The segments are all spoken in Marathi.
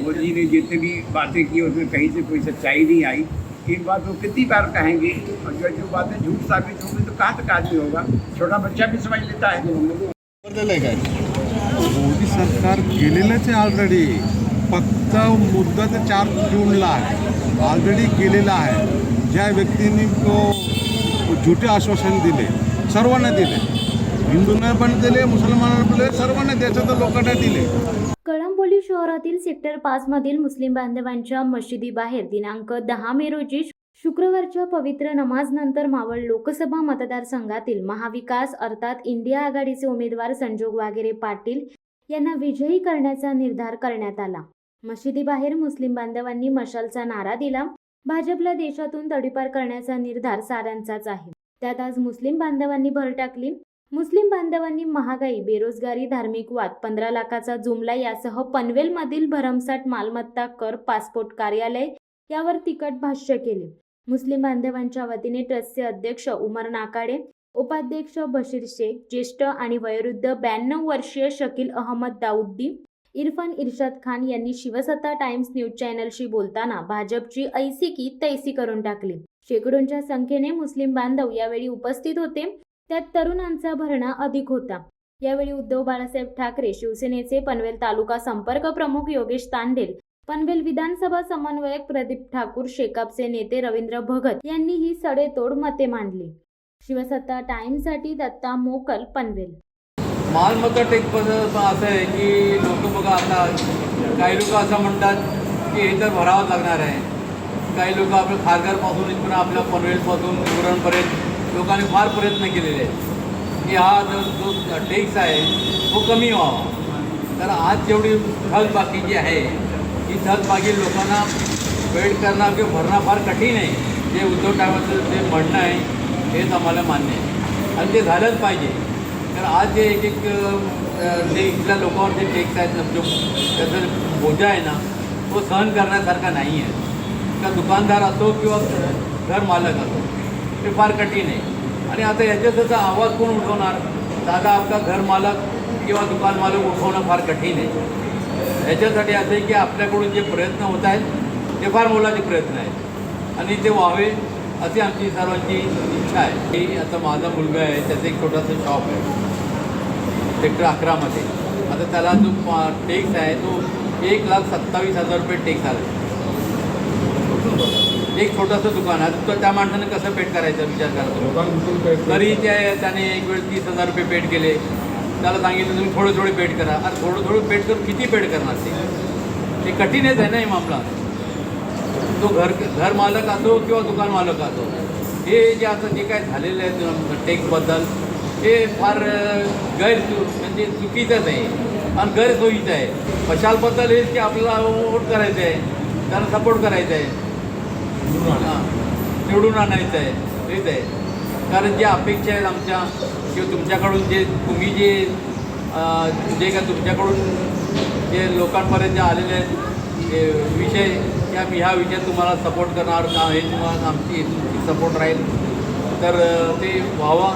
मोदी ने जितनी भी बातें की उसमें कहीं से कोई सच्चाई नहीं आई। एक बात वो कितनी बार कहेंगे और जो बातें झूठ साबित होंगी तो कहाँ तक आदमी होगा। छोटा बच्चा भी समझ लेता है। मोदी सरकार गेलेलंच आहे ऑलरेडी, फक्त मुद्दा तर 4 जूनला आहे, ऑलरेडी गेलेला आहे। ज्या व्यक्तींनी तो झुटे आश्वासन दिले सर्वांना दिले, हिंदूंना पण दिले, मुसलमानांना पण दिले, सर्वांना देशाच्या लोकांना दिले। कळंबोली शहरातील सेक्टर 5 मधील मुस्लिम बांधवांच्या मशिदीबाहेर दिनांक 10 मे रोजी शुक्रवारच्या पवित्र नमाजनंतर मावळ लोकसभा मतदारसंघातील महाविकास अर्थात इंडिया आघाडीचे उमेदवार संजोग वाघेरे पाटील यांना विजयी करण्याचा निर्धार करण्यात आला। मशिदीबाहेर मुस्लिम बांधवांनी मशालचा नारा दिला। भाजपला देशातून तडीपार करण्याचा निर्धार साऱ्यांचाच आहे। त्यात आज मुस्लिम बांधवांनी भर टाकली। मुस्लिम बांधवांनी महागाई, बेरोजगारी, धार्मिक वाद, 15 लाखाचा जुमला यासह पनवेलमधील भरमसाठ मालमत्ता कर, पासपोर्ट कार्यालय यावर तिखट भाष्य केले। मुस्लिम बांधवांच्या वतीने ट्रस्टचे अध्यक्ष उमर नाकाडे, उपाध्यक्ष बशीर शेख, ज्येष्ठ आणि वयोवृद्ध 92 वर्षीय शकील अहमद दाऊद्दी, इरफान इर्शाद खान यांनी शिवसत्ता टाइम्स न्यूज चॅनलशी बोलताना भाजपची ऐसी की तैसी करून टाकली। शेकडोंच्या संख्येने मुस्लिम बांधव यावेळी उपस्थित होते। त्यात तरुणांचा भरणा अधिक होता। यावेळी उद्धव बाळासाहेब ठाकरे, शिवसेनेचे पनवेल तालुका संपर्क प्रमुख योगेश तांडेल, पनवेल विधानसभा समन्वयक प्रदीप ठाकूर, शेकापचे नेते रवींद्र भगत यांनी ही सडेतोड मते मांडली। शिवसत्ता टाइम्ससाठी दत्ता मोकल, पनवेल। मालमत्ता टेक असं आहे की लोक बघा, आता काही लोक असं म्हणतात की हे तर भरावंच लागणार आहे। काही लोक आपल्या खारघरपासून इथून आपल्या पनवेलपासून उरणपर्यंत लोकांनी फार प्रयत्न केलेले आहेत की हा जो टॅक्स आहे तो कमी व्हावा। तर आज जेवढी थकबाकी जी आहे ही थकबाकी लोकांना पेड करणं किंवा भरणं फार कठीण आहे। जे उद्धव ठाकरेंचं जे म्हणणं आहे हेच आम्हाला मान्य आहे आणि ते झालंच पाहिजे। तर आज जे एक जे इथल्या लोकांवर जे टॅक्स आहेत जो त्याचा बोजा आहे ना तो सहन करण्यासारखा नाही आहे। का दुकानदार असो किंवा घर मालक असो ते फार कठीण आहे। आणि आता याच्याचा आवाज कोण उठवणार? दादा आपला घर मालक किंवा दुकान मालक उठवणं फार कठीण आहे। याच्यासाठी असं आहे की आपल्याकडून जे प्रयत्न होत आहेत ते फार मोलाचे प्रयत्न आहेत आणि ते व्हावे अशी आमची सर्वांची इच्छा आहे। की आता माझा मुलगा आहे, त्याचं एक छोटासा शॉप आहे सेक्टर 11 मध्ये। आता त्याला जो टॅक्स आहे तो 1,27,000 रुपये टॅक्स आला। एक छोटंसं दुकान आहे तर त्या माणसाने कसं पेड करायचा विचार करतो। तरी त्याने एक वेळ 30,000 रुपये पेड केले। त्याला सांगितलं तुम्ही थोडे थोडे पेड करा। आणि थोडं पेड करून किती पेड करणार ते कठीणच आहे ना हे मामला। तो घर मालक असो किंवा दुकान मालक असो, हे जे आता जे काय झालेलं आहे टॅक्सबद्दल हे फार म्हणजे चुकीचंच आहे आणि गैरसोयीचं आहे। मशालबद्दल हेच की आपल्याला वोट करायचं आहे, त्यांना सपोर्ट करायचं आहे, निवडून आणायचं आहे, हेच आहे। कारण ज्या अपेक्षा आहेत आमच्या किंवा तुमच्याकडून जे तुम्ही जे का तुमच्याकडून जे लोकांपर्यंत जे आलेले आहेत विषय की आम्ही ह्या विषयात तुम्हाला सपोर्ट करणार का हे तुम्हाला आमची सपोर्ट राहील तर ते व्हावं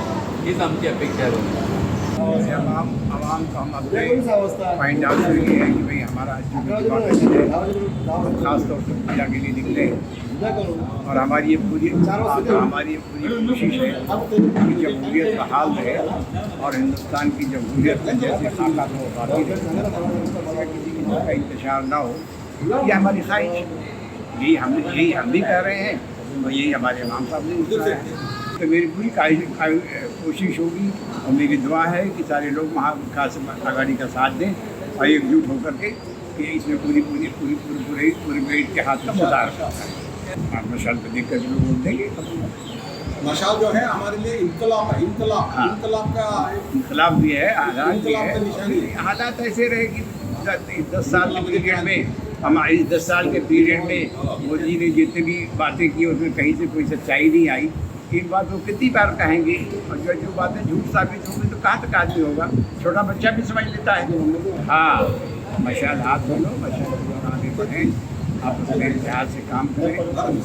हीच आमची अपेक्षा आहे। आवाम को हम अपने फाइंड आउट के लिए है कि भाई हमारा खासतौर से पूजा के लिए निकले और हमारी ये पूरी कोशिश है कि जमहूरियत का हाल रहे और हिंदुस्तान की जमहूरियत में जैसे खाका को बाकी किसी किस्म का इंतजार ना हो, ये हमारी ख्वाहिश। यही हम भी कर रहे हैं और यही हमारे इमाम साहब ने बताया है। तो मेरी पूरी कोशिश होगी और मेरी दुआ है कि सारे लोग महाविकास आघाड़ी का साथ दें और एकजुट होकर के कि इसमें पूरी इतिहाद का मुजाहरा है। मशाल पर देख कर लोग बोल देंगे मशाल जो है हमारे लिए इनकलाब है। इनकलाब का इनकलाब भी है, आज़ाद भी है। हालात ऐसे रहे कि 10 साल के पीरियड में हमारे 10 साल के पीरियड में मोदी ने जितनी भी बातें की उसमें कहीं से कोई सच्चाई नहीं आई। एक बात वो कितनी बार कहेंगे और जो बातें झूठ साबित होंगी तो कहाँ तक आदमी होगा। छोटा बच्चा भी समझ लेता है। हाँ, मशाल हाथ धो, मशाल आगे बढ़ें, आप अपने इतिहास से काम करें,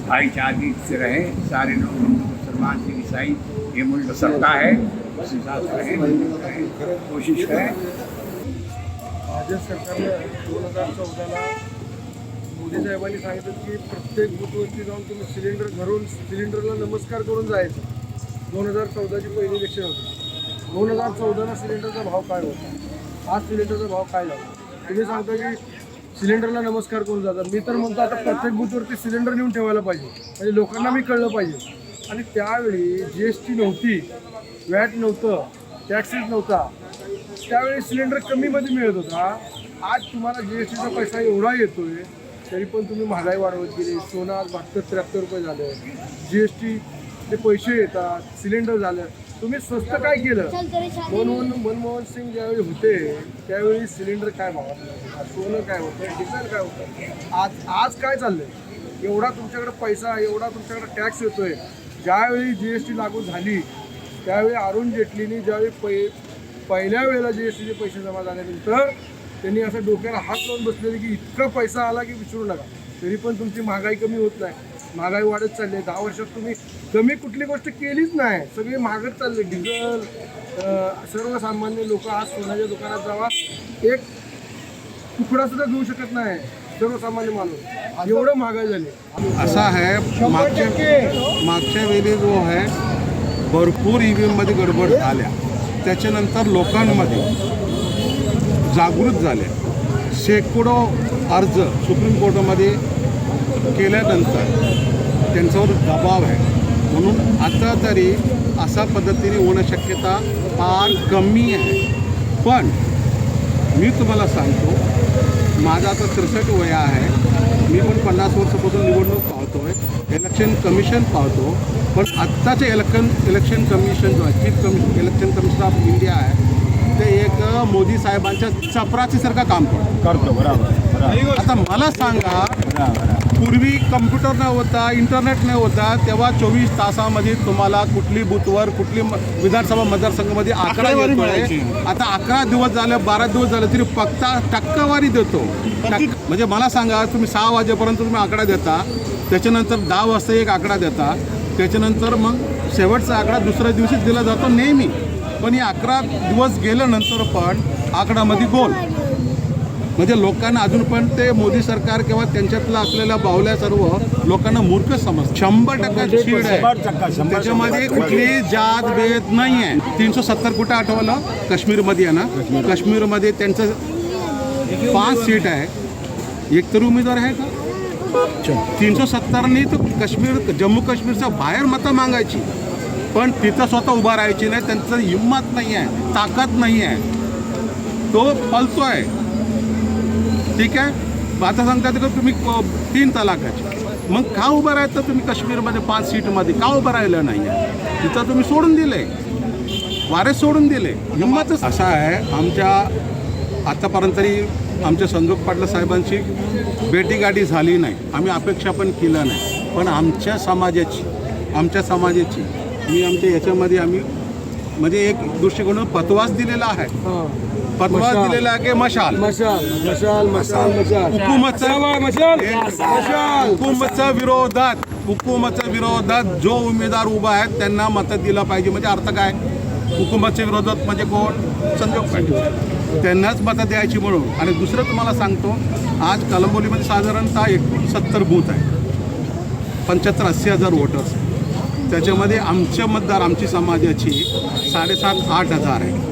भाईचारे से रहें। सारे लोग हिंदू मुसलमान सिख ईसाई ये मुल्क सबका है, उस हिसाब से रहें, कोशिश करें। भाजप सरकारने 2014ला शिंदे साहेबांनी सांगितलं की प्रत्येक बूथवरती जाऊन तुम्ही सिलेंडर घरून सिलेंडरला नमस्कार करून जायचं. 2014ची पहिली इलेक्शन होती. 2014ला सिलेंडरचा भाव काय होता, आज सिलेंडरचा भाव काय झाला. तुम्ही सांगता की सिलेंडरला नमस्कार करून जातात. मी तर म्हणतो आता प्रत्येक बूथवरती सिलेंडर नेऊन ठेवायला पाहिजे, म्हणजे लोकांना मी कळलं पाहिजे. आणि त्यावेळी GST नव्हती, वॅट नव्हतं, टॅक्सेस नव्हता, त्यावेळी सिलेंडर कमीमध्ये मिळत होता. आज तुम्हाला GSTचा पैसा एवढा येतोय तरी पण तुम्ही महागाई वाढवत गेली. सोनं आज 72-73 रुपये झालं. GSTचे पैसे येतात, सिलेंडर झालं. तुम्ही स्वस्त काय केलं. मनमोहन सिंग ज्यावेळी होते त्यावेळी सिलेंडर काय भावात, सोनं काय होतं, डिझेल काय होतं. आज काय चाललंय. एवढा तुमच्याकडे पैसा, एवढा तुमच्याकडे टॅक्स येतोय. ज्यावेळी GST लागू झाली त्यावेळी अरुण जेटलीने ज्यावेळी पहिल्या वेळेला GSTचे पैसे जमा झाल्यानंतर त्यांनी असं डोक्याला हात लावून बसलेले की इतका पैसा आला की विचारू नका. तरी पण तुमची महागाई कमी होत नाही. महागाई वाढत चालली आहे. 10 वर्षात तुम्ही कमी कुठली गोष्ट केलीच नाही. सगळे महागत चालले. डिझेल, सर्वसामान्य लोक आज सोन्याच्या दुकानात जावा, एक तुकडा सुद्धा घेऊ शकत नाही सर्वसामान्य माणूस. एवढं महागाई झाली. असा आहे मागच्या वेळी जो आहे भरपूर EVMमध्ये गडबड झाल्या. त्याच्यानंतर लोकांमध्ये जागृत झाले. शेकडो अर्ज सुप्रीम कोर्टामध्ये केल्यानंतर त्यांच्यावर दबाव आहे. म्हणून आता तरी अशा पद्धतीने होणं शक्यता फार कमी आहे. पण मी तुम्हाला सांगतो, माझं आता 63 वय आहे. मी पण 50 वर्षापासून निवडणूक पाहतो आहे, इलेक्शन कमिशन पाहतो. पण आत्ताचे इलेक्शन कमिशन जो आहे, chief election commissioner of India आहे, ते एक मोदी साहेबांच्या चपराचीसारखं काम करतो. बरोबर. आता मला सांगा, पूर्वी कम्प्युटर न होता, इंटरनेट न होता, तेव्हा 24 तासामध्ये तुम्हाला कुठली बूथवर कुठली विधानसभा मतदारसंघामध्ये आकडा येतोय. आता 11 दिवस झाले, 12 दिवस झाले तरी फक्त टक्कावारी देतो. म्हणजे मला सांगा, तुम्ही 6 वाजेपर्यंत तुम्ही आकडा देता, त्याच्यानंतर 10 वाजता एक आकडा देता, त्याच्यानंतर मग शेवटचा आकडा दुसऱ्या दिवशीच दिला जातो नेहमी. पण हे 11 दिवस गेल्यानंतर पण आकडामध्ये गोल. म्हणजे लोकांना अजून पण ते मोदी सरकार किंवा त्यांच्यातलं असलेल्या बावल्या सर्व लोकांना मूर्ख समजतात. 100% चीड आहे. त्याच्यामध्ये कुठली जात भेद नाही आहे. 370 कुठं आठवलं, काश्मीरमध्ये आहे ना. काश्मीरमध्ये त्यांचं 5 सीट आहे. एक तर उमेदवार आहे का. 370नी तर काश्मीर, जम्मू काश्मीरच्या बाहेर मतं मागायची, पण तिथं स्वतः उभा राहायची नाही. त्यांचं हिंमत नाही आहे, ताकद नाही आहे. तो पलतो आहे. ठीक आहे. आता सांगतात की तुम्ही 3 तलाकाचे, मग का उभं राहायचं तुम्ही काश्मीरमध्ये 5 सीटमध्ये का उभं राहिलं नाही आहे. तिथं तुम्ही सोडून दिले, वारे सोडून दिले. हिंमतच असा आहे. आमच्या आतापर्यंत तरी आमच्या संजोग पाटील साहेबांची भेटीगाठी झाली नाही, आम्ही अपेक्षा पण केलं नाही. पण आमच्या समाजाची मी आमच्या याच्यामध्ये आम्ही म्हणजे एक दृष्टिकोन पतवास दिलेला आहे. पतवास दिलेला आहे की मशाल हुकुमतच्या विरोधात जो उमेदवार उभा आहे त्यांना मतं दिलं पाहिजे. म्हणजे अर्थ काय, हुकुमतच्या विरोधात म्हणजे कोण, संजोग पाटील, त्यांनाच मतं द्यायची म्हणून. आणि दुसरं तुम्हाला सांगतो, आज कळंबोलीमध्ये साधारणतः 70 बूथ आहे, 75-80 हजार वोटर्स. त्याच्यामध्ये आमचे मतदार, आमची समाजाची 7,500-8 हजार आहे.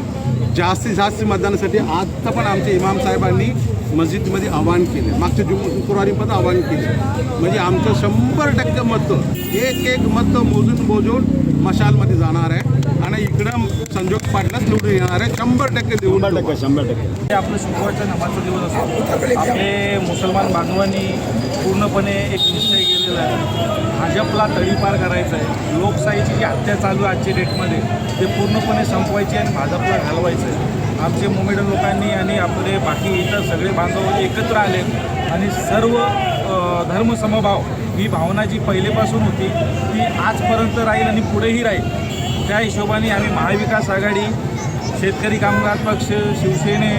जास्तीत जास्त मतदानासाठी आत्ता पण आमच्या इमाम साहेबांनी मस्जिदमध्ये आवाहन केले, मागच्या शुक्रवारी पण आवाहन केले. म्हणजे आमचं 100% मतं, एक मतं मोजून मशालमध्ये जाणार आहे. आणि इकडं संजोग पाटलाच निवडून येणार आहे. 100% देऊन 100%. आपलं शुक्रवारचा नमाजचा दिवस असतो. आपले मुसलमान बांधवांनी पूर्णपणे एक निश्चय केलेला आहे, भाजपला तडीपार करायचं आहे. लोकशाहीची जी हत्या चालू आहे आजच्या डेटमध्ये, ते पूर्णपणे संपवायची आणि भाजपला घालवायचं आहे. आमचे मोमेडन लोकांनी आणि आपले बाकी इतर सगळे बांधव एकत्र आले आणि सर्व धर्मसमभाव ही भावना जी पहिलेपासून होती ती आजपर्यंत राहील आणि पुढेही राहील. त्या हिशोबाने आम्ही महाविकास आघाडी, शेतकरी कामगार पक्ष, शिवसेने,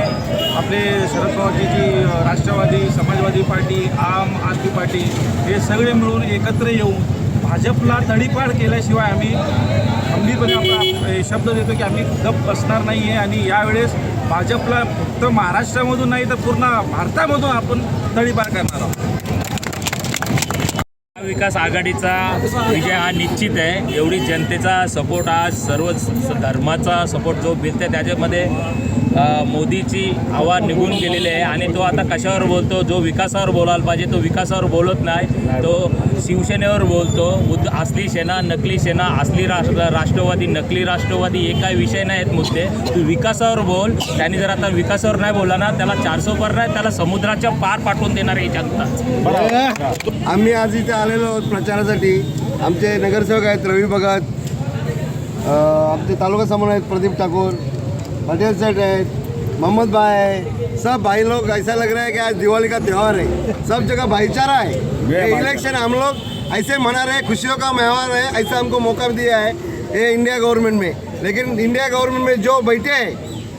आपले शरद पवारजी जी राष्ट्रवादी, समाजवादी पार्टी, आम आदमी पार्टी, हे सगळे मिळून एकत्र येऊन भाजपला तडीपार केल्याशिवाय आम्ही खंबीरपणे आपला शब्द देतो की आम्ही गप्प बसणार नाही आहे. आणि यावेळेस भाजपला फक्त महाराष्ट्रामधून नाही तर पूर्ण भारतामधून आपण तडीपार करणार आहोत. विकास आघाडीचा विजय हा निश्चित आहे. एवढी जनतेचा सपोर्ट, आज सर्व धर्माचा सपोर्ट जो मिळते त्याच्यामध्ये मोदीची हवा निघून गेलेली आहे. आणि तो आता कशावर बोलतो, जो विकासावर बोलायला पाहिजे तो विकासावर बोलत नाही, तो शिवसेनेवर बोलतो. असली सेना नकली सेना, असली राष्ट्रवादी नकली राष्ट्रवादी, हे काही विषय नाही आहेत मुद्दे. तू विकासावर बोल. त्यांनी जर आता विकासावर नाही बोलला ना, त्याला 400 पर नाही, त्याला समुद्राच्या पार पाठवून देणार आहे जनता. आम्ही आज इथे आलेलो आहोत प्रचारासाठी. आमचे नगरसेवक आहेत रवी भगत, आमचे तालुका समन्वय आहेत प्रदीप ठाकुर, पटेल सेठ आहेत, मोहम्मद भाई है. सब भाई लोग ऐसा लग रहा है कि आज दिवाली का त्यौहार है. सब जगह भाईचारा है. ये इलेक्शन हम लोग ऐसे मना रहे हैं, खुशियों का त्यौहार है, ऐसा हमको मौका दिया है ये इंडिया गवर्नमेंट में. लेकिन इंडिया गवर्नमेंट में जो बैठे हैं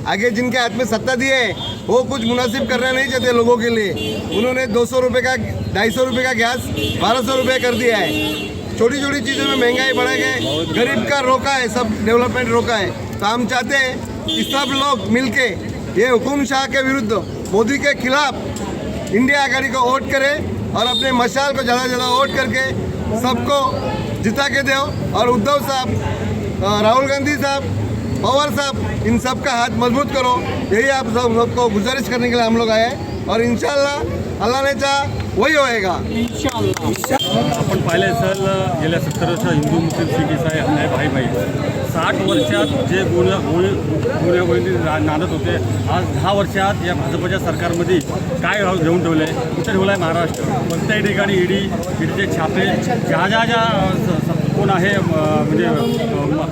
आगे, जिनके हाथ में सत्ता दी है, वो कुछ मुनासिब करना नहीं चाहते लोगों के लिए. उन्होंने 200 रुपये का 250 रुपये का गैस 1200 रुपये कर दिया है. छोटी छोटी चीज़ों में महंगाई बढ़ा के गरीब का रोका है, सब डेवलपमेंट रोका है. तो हम चाहते हैं कि सब लोग मिलके ये हुकुम शाह के विरुद्ध मोदी के खिलाफ इंडिया आघाड़ी को वोट करें और अपने मशाल को ज़्यादा ज़्यादा वोट करके सबको जिता के दो. और उद्धव साहब, राहुल गांधी साहब, पवार साहब, इन सब का हाथ मजबूत करो. यही आप सब सबको गुजारिश करने के लिए हम लोग आए हैं. और इंशाल्लाह अल्लाह ने चाहा वही होएगा. आपण पाहिले असेल गेल्या 70 वर्षात हिंदू मुस्लिम सिख इसाई आहे भाई भाई. 60 वर्षात जे गुन्हेगारी नांदत होते, आज 10 वर्षात या भाजपच्या सरकारमध्ये काय घेऊन ठेवलं आहे? कुठे ठेवलं आहे महाराष्ट्र? कोणत्याही ठिकाणी ईडीचे छापे, ज्या कोण आहे म्हणजे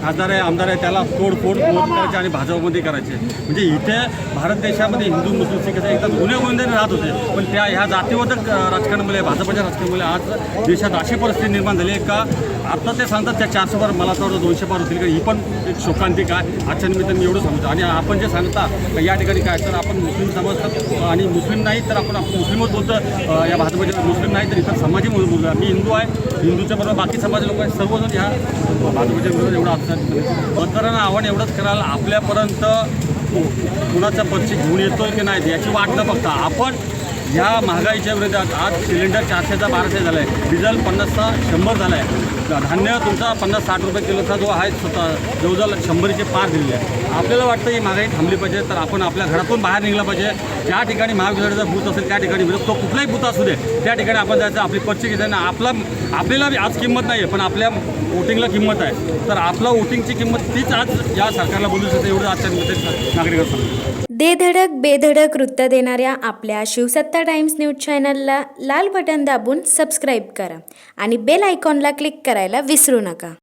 खासदार आहे आमदार आहे त्याला तोडफोड करायचे आणि भाजपमध्ये करायचे. म्हणजे इथे भारत देशामध्ये हिंदू मुस्लिम सिख एकदम गुन्हेगारी राहत होते. पण त्या ह्या जातीवादक राजकारणामुळे, भाजपच्या राजकारणामुळे आज देशात अशी परिस्थिती निर्माण झाली आहे का आता ते सांगतात त्या 400 पार, मला तर 200 पार होतील का. ही पण एक शोकांतिक आहे. आजच्या निमित्तानं मी एवढं सांगतो. आणि आपण जे सांगता या ठिकाणी काय, तर आपण मुस्लिम समाज आणि मुस्लिम नाही तर आपण मुस्लिमच बोलतो. या भाजपच्या मुस्लिम नाही तर इतर समाजी म्हणून बोलतो. मी हिंदू आहे, हिंदूच्या बरोबर बाकी समाज लोक आहेत, सर्वजण ह्या भाजपच्या विरोधात एवढं अडचण. मतदारांना आव्हान एवढंच करायला, आपल्यापर्यंत कुणाचा पर्ची घेऊन येतोय की नाही याची वाट न बघता आपण ह्या महागाईच्या विरोधात, आज सिलेंडर 400चा 1200 झाला आहे, डिझेल 50चा 100 झाला आहे, धान्य तुमचा 50-60 रुपये किलोचा जो आहे जवळजवळ 100चे पार दिलेले आहे. आपल्याला वाटतं ही महागाई थांबली पाहिजे, तर आपण आपल्या घरातून बाहेर निघलं पाहिजे. ज्या ठिकाणी महावितरणचा बूथ असेल त्या ठिकाणी तो कुठलाही बूथ असू दे त्या ठिकाणी आपण जायचं, आपली पर्ची घ्यायचं. आपल्याला आज किंमत नाही आहे पण आपल्या वोटिंगला किंमत आहे. तर आपला वोटिंगची किंमत तीच आज या सरकारला बोलू शकते, एवढं आजच्या निमित्ताने नागरिकांना सांगतो. देधडक बेधडक वृत्त देणाऱ्या आपल्या शिवसत्ता टाइम्स न्यूज चॅनलला लाल बटन दाबून सबस्क्राईब करा आणि बेल आयकॉनला क्लिक करायला विसरू नका.